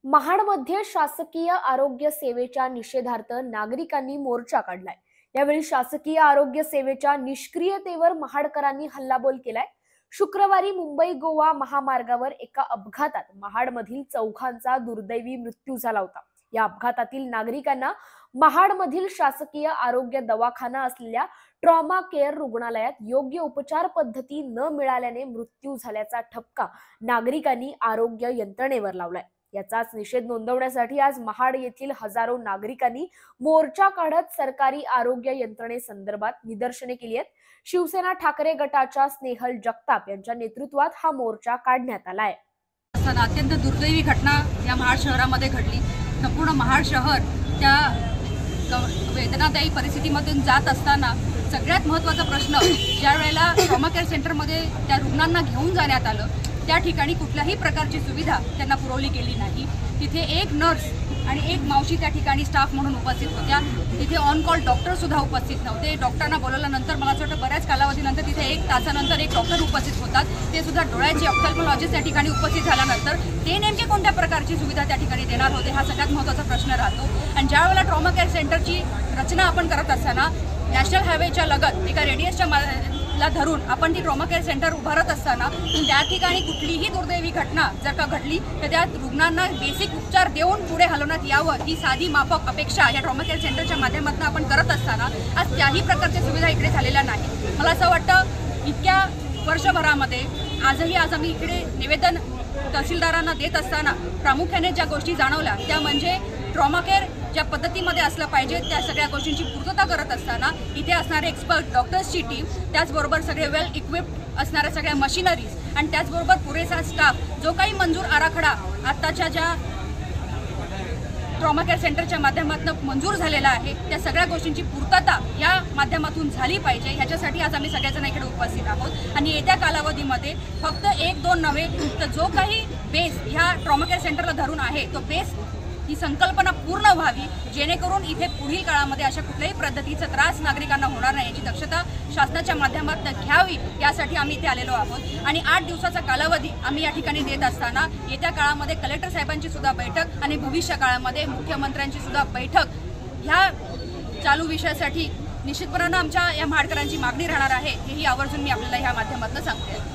महाडमध्ये शासकीय आरोग्य सेवेच्या निषेधार्थ नागरिकांनी मोर्चा काढलाय। यावेळी शासकीय आरोग्य सेवेच्या निष्क्रियतेवर महाडकरांनी हल्लाबोल केलाय। शुक्रवारी मुंबई गोवा महामार्गावर एका अपघातात महाडमधील चौघांचा दुर्दैवी मृत्यू झाला होता। या अपघातातील नागरिकांना महाडमधील शासकीय आरोग्य दवाखाना असलेल्या ट्रॉमा केअर रुग्णालयात योग्य उपचार पद्धती न मिळाल्याने मृत्यू झाल्याचा ठपका नागरिकांनी आरोग्य यंत्रणेवर लावलाय। याचाच निषेध नोंदवण्यासाठी आज महाड येथील हजारो नागरिकांनी मोर्चा काढत सरकारी आरोग्य यंत्रणेसंदर्भात निदर्शने केली आहेत। शिवसेना ठाकरे गटाच्या स्नेहल जगताप यांच्या नेतृत्वात हा मोर्चा काढण्यात आलाय। अत्यंत दुर्दैवी घटना या महाड शहरामध्ये घडली। संपूर्ण महाड शहर त्या वेदनादायी परिस्थितीमधून जात असताना सगळ्यात महत्त्वाचा प्रश्न, ज्या वेळेला ट्रॉमा केअर सेंटरमध्ये त्या रुग्णांना घेऊन जाण्यात आलं त्या ठिकाणी कुठल्याही प्रकारची सुविधा त्यांना पुरवली गेली नाही। तिथे एक नर्स आणि एक मावशी त्या ठिकाणी स्टाफ म्हणून उपस्थित होत्या। तिथे ऑन कॉल डॉक्टर सुद्धा उपस्थित नव्हते। डॉक्टरांना बोलवल्यानंतर मला असं वाटतं बऱ्याच कालावधीनंतर तिथे 1 तासानंतर एक डॉक्टर उपस्थित होतात, ते सुद्धा डोळ्याचे ऑप्थॅल्मॉलॉजिस्ट त्या ठिकाणी उपस्थित झाल्यानंतर ते नेमके कोणत्या प्रकारची सुविधा त्या ठिकाणी देणार होते हा सगळ्यात महत्त्वाचा प्रश्न राहतो। आणि ज्या वेळेला ट्रॉमा केअर सेंटरची रचना आपण करत असताना नॅशनल हायवेच्या लगत एका रेडियसच्या ला धरून आपण ती ट्रॉमा केअर सेंटर उभारत असताना त्या ठिकाणी कुठलीही दुर्दैवी घटना जर का घडली तर त्या रुग्णांना बेसिक उपचार देऊन पुढे हलवण्यात यावं ही साधी माफक अपेक्षा या ट्रॉमा केअर सेंटरच्या माध्यमातून आपण करत असताना आज त्याही प्रकारच्या सुविधा इकडे झालेल्या नाही। मला असं वाटतं इतक्या वर्षभरामध्ये आज आम्ही इकडे निवेदन तहसीलदारांना देत असताना प्रामुख्याने ज्या गोष्टी जाणवल्या त्या म्हणजे ट्रॉमा केअर ज्या पद्धतीमध्ये असलं पाहिजे त्या सगळ्या गोष्टींची पूर्तता करत असताना इथे असणारे एक्सपर्ट डॉक्टर्सची टीम, त्याचबरोबर सगळे वेल इक्विप्ड असणाऱ्या सगळ्या मशिनरीज आणि त्याचबरोबर पुरेसा स्टाफ, जो काही मंजूर आराखडा आत्ताच्या ज्या ट्रॉमा केअर सेंटरच्या माध्यमातून मंजूर झालेला आहे त्या सगळ्या गोष्टींची पूर्तता या माध्यमातून झाली पाहिजे। ह्याच्यासाठी आज आम्ही सगळेजण इकडे उपस्थित आहोत आणि येत्या कालावधीमध्ये फक्त 1-2 नव्हे तर जो काही बेस ह्या ट्रॉमा केअर सेंटरला धरून आहे तो बेस ही संकल्पना पूर्ण व्हावी, जेणेकरून इथे पुढील काळामध्ये अशा कुठल्याही पद्धतीचा त्रास नागरिकांना होणार नाही याची दक्षता शासनाच्या माध्यमातून घ्यावी, यासाठी आम्ही इथे आलेलो आहोत। आणि 8 दिवसाचा कालावधी आम्ही या ठिकाणी देत असताना येत्या काळामध्ये कलेक्टर साहेबांची सुद्धा बैठक आणि भविष्य काळामध्ये मुख्यमंत्र्यांची सुद्धा बैठक ह्या चालू विषयासाठी निश्चितपणाने आमच्या या महाडकरांची मागणी राहणार आहे, हेही आवर्जून मी आपल्याला ह्या माध्यमातून सांगते।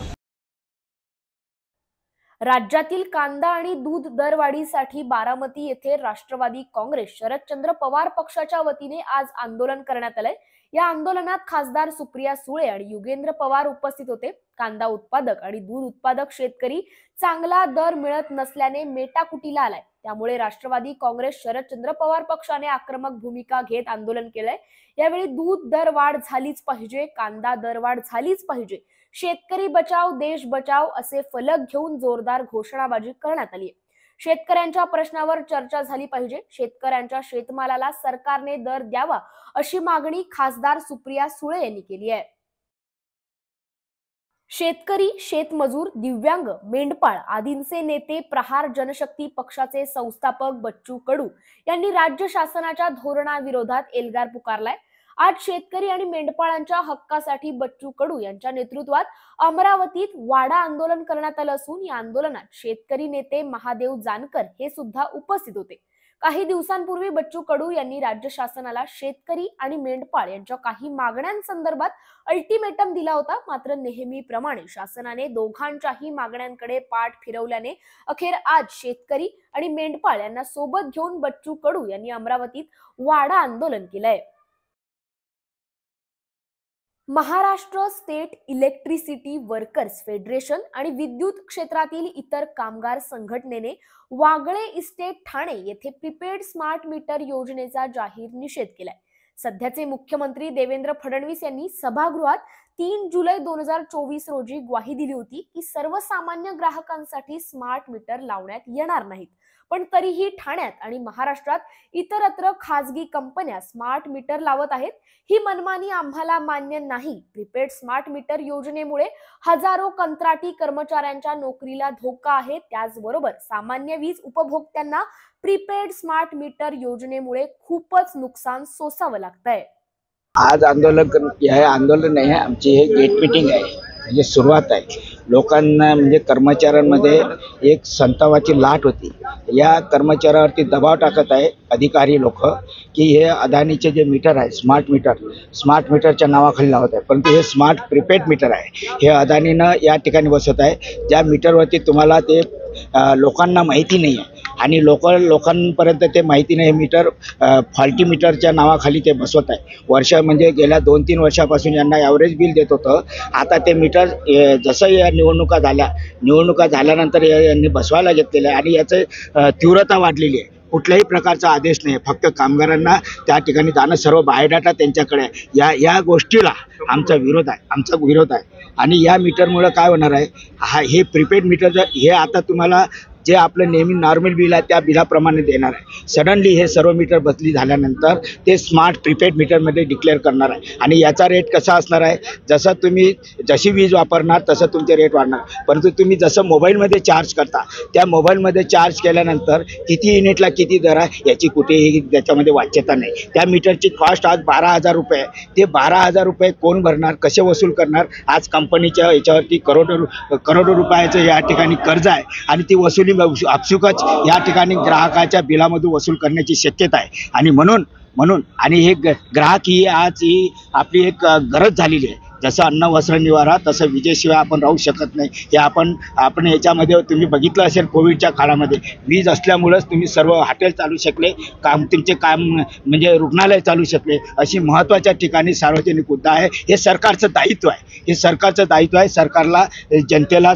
राज्यातील कांदा आणि दूध दरवाढीसाठी बारामती येथे राष्ट्रवादी काँग्रेस शरदचंद्र पवार पक्षाच्या वतीने आज आंदोलन करण्यात आले। या आंदोलनात खासदार सुप्रिया सुळे आणि युगेंद्र पवार उपस्थित होते। कांदा उत्पादक आणि दूध उत्पादक शेतकरी चांगला दर मिळत नसल्याने मेटाकुटीला आलाय, त्यामुळे राष्ट्रवादी काँग्रेस शरदचंद्र पवार पक्षाने आक्रमक भूमिका घेत आंदोलन केलंय। यावेळी दूध दरवाढ झालीच पाहिजे, कांदा दरवाढ झालीच पाहिजे, शेतकरी बचाव देश बचाव असे फलक घेऊन जोरदार घोषणाबाजी करण्यात आली। शेतकऱ्यांच्या प्रश्नावर चर्चा झाली पाहिजे, शेतकऱ्यांच्या शेतमालाला सरकारने दर द्यावा अशी मागणी खासदार सुप्रिया सुळे यांनी केली आहे। शेतकरी, शेतमजूर, दिव्यांग, मेंढपाळ आदींचे नेते प्रहार जनशक्ती पक्षाचे संस्थापक बच्चू कडू यांनी राज्य शासनाच्या धोरणाविरोधात एल्गार पुकारलाय। आज शेतकरी आणि मेंढपाळांच्या हक्कासाठी बच्चू कडू यांच्या नेतृत्वात अमरावतीत वाडा आंदोलन करण्यात आलं असून या आंदोलनात शेतकरी नेते महादेव जानकर हे सुद्धा उपस्थित होते। काही दिवसांपूर्वी बच्चू कडू यांनी राज्य शासनाला शेतकरी आणि मेंढपाळ यांच्या काही मागण्यांसंदर्भात अल्टिमेटम दिला होता, मात्र नेहमीप्रमाणे शासनाने दोघांच्याही मागण्यांकडे पाठ फिरवल्याने अखेर आज शेतकरी आणि मेंढपाळ यांना सोबत घेऊन बच्चू कडू यांनी अमरावतीत वाडा आंदोलन केलंय। Maharashtra state electricity workers federation आणि विद्युत क्षेत्रातील इतर कामगार संघटनेने वागळे इस्टेट ठाणे येथे प्रीपेड स्मार्ट मीटर योजनेचा जाहीर निषेध केलाय। सध्याचे मुख्यमंत्री देवेंद्र फडणवीस यांनी सभागृहात 3 जुलै 2024 रोजी ग्वाही दिली होती की सर्वसामान्य ग्राहकांसाठी स्मार्ट मीटर लावण्यात येणार नाहीत, पण तरीही ठाण्यात आणि महाराष्ट्रात इतरत्र खासगी कंपन्या स्मार्ट मीटर लावत आहेत। ही मनमानी आम्हाला मान्य नाही। प्रीपेड स्मार्ट मीटर योजनेमुळे हजारो कंत्राटी कर्मचाऱ्यांच्या नोकरीला धोका आहे, त्याचबरोबर सामान्य वीज उपभोक्त्यांना प्रीपेड स्मार्ट मीटर योजनेमुळे खूपच नुकसान सोसावं लागतंय। आज आंदोलन नहीं है, आमची हे गेट मीटिंग आहे, म्हणजे सुरुवात आहे। लोकांना म्हणजे कर्मचाऱ्यांमध्ये एक संतावाची लाट होती. या कर्मचाऱ्यावरती दबाव टाकत आहे अधिकारी लोक की हे अदानीचे जे मीटर आहे स्मार्ट मीटरच्या नावाखाली लावत आहे, परंतु हे स्मार्ट प्रीपेड मीटर आहे. हे अदानीनं या ठिकाणी बसवत आहे, ज्या मीटरवरती तुम्हाला ते लोकांना माहिती नाही आहे आणि लोकांपर्यंत ते माहिती नाही. हे मीटर फॉल्टी मीटरच्या नावाखाली ते बसवत आहे. म्हणजे गेल्या 2-3 वर्षापासून यांना ॲव्हरेज बिल देत होतं. आता ते मीटर जसं या निवडणुका झाल्यानंतर यांनी बसवायला घेतलेलं आहे आणि याचं तीव्रता वाढलेली आहे. कुठल्याही प्रकारचा आदेश नाही, फक्त कामगारांना त्या ठिकाणी जाणं, सर्व बायोडाटा त्यांच्याकडे आहे. या गोष्टीला आमचा विरोध आहे आणि या मीटरमुळं काय होणार आहे, हे प्रीपेड मीटर हे आता तुम्हाला जे आपलं नेहमी नॉर्मल बिल आहे त्या बिलाप्रमाणे देणार आहे. सडनली हे सर्व मीटर बदली झाल्यानंतर ते स्मार्ट प्रीपेड मीटरमध्ये डिक्लेअर करणार आहे आणि याचा रेट कसा असणार आहे, जसं तुम्ही जशी वीज वापरणार तसं तुमचे रेट वाढणार. परंतु तुम्ही जसं मोबाईलमध्ये चार्ज करता, त्या मोबाईलमध्ये चार्ज केल्यानंतर किती युनिटला किती दर आहे याची कुठेही त्याच्यामध्ये वाच्यता नाही. त्या मीटरची कॉस्ट आज 12,000 रुपये आहे. ते 12,000 रुपये कोण भरणार, कसे वसूल करणार? आज कंपनीच्या याच्यावरती करोडो रुपयाचं या ठिकाणी कर्ज आहे आणि ती वसुली आपसुकच या ठिकाणी ग्राहकाच्या बिलामधून वसूल करण्याची शक्यता आहे. आणि म्हणून आणि हे ग्राहक ही आज आपली एक गरज झालेली आहे. जसं अन्न वस्त्र निवारा तसं विजेशिवाय आपण राहू शकत नाही. हे आपण याच्यामध्ये तुम्ही बघितलं असेल, कोविडच्या काळामध्ये वीज असल्यामुळंच तुम्ही सर्व हॉटेल चालू शकले, तुमचे काम म्हणजे रुग्णालय चालू शकले. अशी महत्त्वाच्या ठिकाणी सार्वजनिक मुद्दा आहे. हे सरकारचं दायित्व आहे. सरकारला जनतेला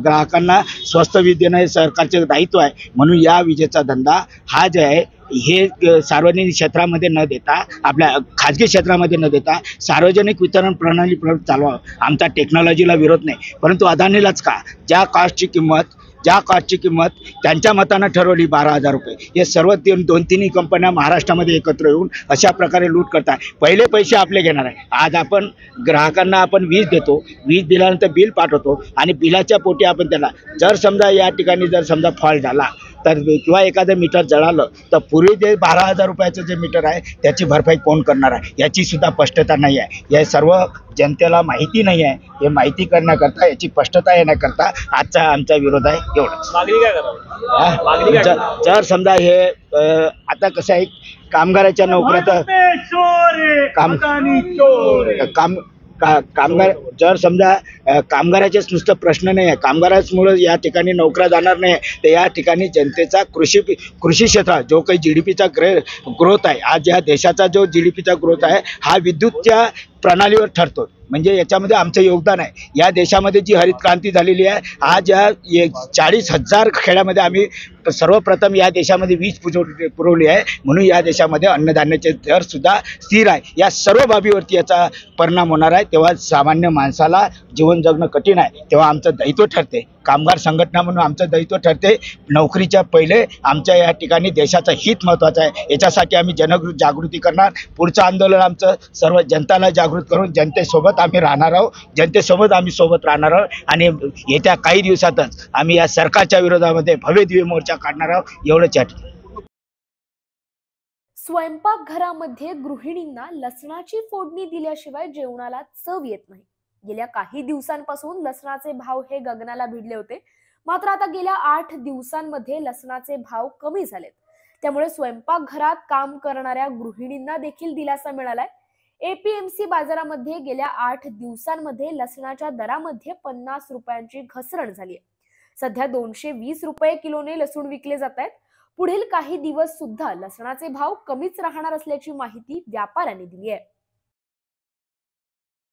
ग्राहकांना स्वस्त वीज देणं हे सरकारचं दायित्व आहे. म्हणून या विजेचा धंदा हा जे आहे हे सार्वजनिक क्षेत्रामध्ये न देता, आपल्या खाजगी क्षेत्रामध्ये न देता सार्वजनिक वितरण प्रणाली चालवावं. आमचा टेक्नॉलॉजीला विरोध नाही, परंतु अदानीलाच का, ज्या कॉस्टची किंमत त्यांच्या मतानं ठरवली 12,000 रुपये, हे सर्व 2-3 कंपन्या महाराष्ट्रामध्ये एकत्र येऊन अशा प्रकारे लूट करतात. पहिले पैसे आपले घेणार आहे. आज आपण ग्राहकांना वीज देतो, वीज दिल्यानंतर बिल पाठवतो आणि बिलाच्या पोटी आपण त्याला जर समजा फॉल्ट झाला तर किंवा एखादं मीटर जळालं तर पूर्वी जे 12,000 रुपयाचं जे मीटर आहे त्याची भरपाई कोण करणार आहे याची सुद्धा स्पष्टता नाही आहे. हे सर्व जनतेला माहिती नाही आहे. हे माहिती करण्याकरता, याची स्पष्टता येण्याकरता आजचा आमचा विरोध आहे. एवढंच. मागणी जर समजा हे आता कसं आहे, कामगाराच्या नोकऱ्या कामगार जर समजा कामगाराचेच नुसतं प्रश्न नाही आहे, कामगारांमुळे या ठिकाणी नोकऱ्या जाणार नाही, तर या ठिकाणी जनतेचा कृषी क्षेत्रात जो काही GDPचा ग्रोथ आहे, आज या देशाचा जो GDPचा ग्रोथ आहे हा विद्युतच्या प्रणालीवर ठरतो. म्हणजे याच्यामध्ये आमचं योगदान आहे. या देशामध्ये जी हरित क्रांती झालेली आहे, आज या 40,000 खेड्यामध्ये आम्ही सर्वप्रथम या देशामध्ये वीज पुरवली आहे. म्हणून या देशामध्ये अन्नधान्याचे दर सुद्धा स्थिर आहे. या सर्व बाबीवरती याचा परिणाम होणार आहे. तेव्हा सामान्य माणसाला जीवन जगणं कठीण आहे. तेव्हा आमचं दायित्व ठरते, कामगार संघटना म्हणून आमचं दायित्व ठरते, नोकरीच्या पहिले आमच्या या ठिकाणी देशाचं हित महत्त्वाचं आहे. याच्यासाठी आम्ही जागृती करणार. पुढचं आंदोलन आमचं सर्व जनताला जागृत करून जनतेसोबत आम्ही राहणार आहोत, सोबत राहणार आहोत आणि येत्या काही दिवसातच आम्ही या सरकारच्या विरोधामध्ये भव्य दिव्य मोर्चा काढणार आहोत. एवढंच. स्वयंपाकघरामध्ये गृहिणींना लसणाची फोडणी दिल्याशिवाय जेवणाला चव येत नाही. गेल्या काही दिवसांपासून लसणाचे भाव हे गगनाला भिडले होते. मात्र आता गेल्या 8 दिवसांमध्ये लसणाचे भाव कमी झालेत. त्यामुळे स्वयंपाकघरात काम करणाऱ्या गृहिणींना देखील दिलासा मिळालाय. APMC बाजारामध्ये गेल्या 8 दिवसांमध्ये लसणाच्या दरामध्ये 50 रुपयांची घसरण झाली आहे. सध्या 220 रुपये किलोने लसूण विकले जात आहेत. पुढील काही दिवस सुद्धा लसणाचे भाव कमीच राहणार असल्याची माहिती व्यापाऱ्यांनी दिली आहे.